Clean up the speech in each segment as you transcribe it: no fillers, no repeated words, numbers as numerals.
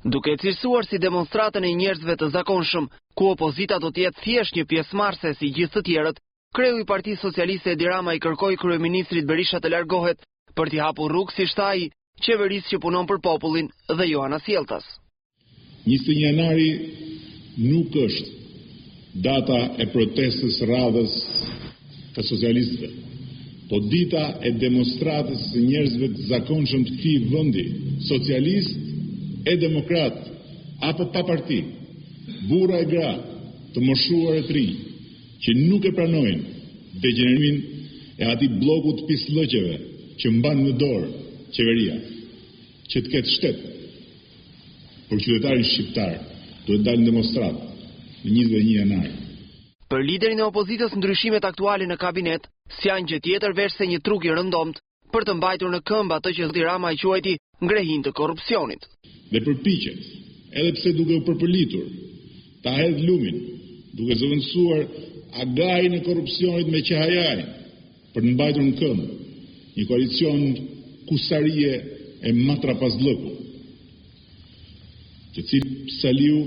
Duke cilësuar si demonstratën e njerëzve të zakonshëm, ku opozita do të jetë thjesht një pjesëmarrëse si gjithë të tjerët, kreu i Partisë Socialiste Edi Rama i kërkoi kryeministrit Berisha të largohet për t'i hapur rrugë si shtai qeverisë që punon për popullin dhe jo anasjelltas. 21 janari nuk është data e protestës radhës të socialistëve, po dita e demonstratës së njerëzve të zakonshëm të këtij vendi, socialist e demokrat apo pa parti, burra e gra, të moshuar e të rinj, që nuk e pranojnë degenerimin e atij bloku të pislëqeve që mban në dorë qeveria, që të ketë shtet për qytetarin shqiptar, duhet dalë në demonstrat në 21 janar. Për liderin e opozitës, ndryshimet aktuale në kabinet s'janë gjë tjetër veç se një truk i rëndomt për të mbajtur në këmbë atë që Edi Rama i quajti ngrehin të korrupsionit. Dhe përpiqet, edhe pse duke u përpëlitur, ta hedh lumin, duke zëvendësuar agajin e korrupsionit me qehajajin për të mbajtur në këmbë një koalicion kusarie e matrapazllëku, të cilë Saliu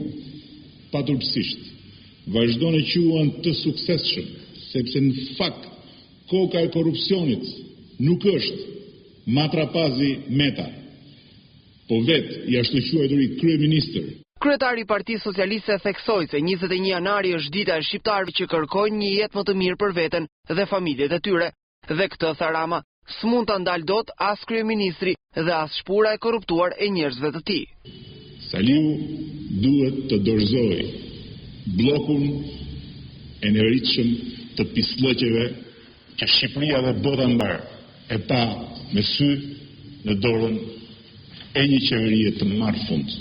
paturpsisht vazhdon e quan të suksesshëm, sepse në fakt koka e korrupsionit nuk është matrapazi Meta, po vetë i ashtu quajtur i kryeministër. Kryetari i Partisë Socialiste theksoi se 21 janari është dita e shqiptarëve që kërkojnë një jetë më të mirë për veten dhe familjet e tyre, dhe këtë, tha Rama, s'mund ta ndal dot as kryeministri dhe as shpura e korruptuar e njerëzve të tij. Saliu duhet të dorëzojë bllokun e neritshëm të pislëqeve që Shqipëria dhe bota mbar e pa me sy në dorën e një qeverie të marrë fund.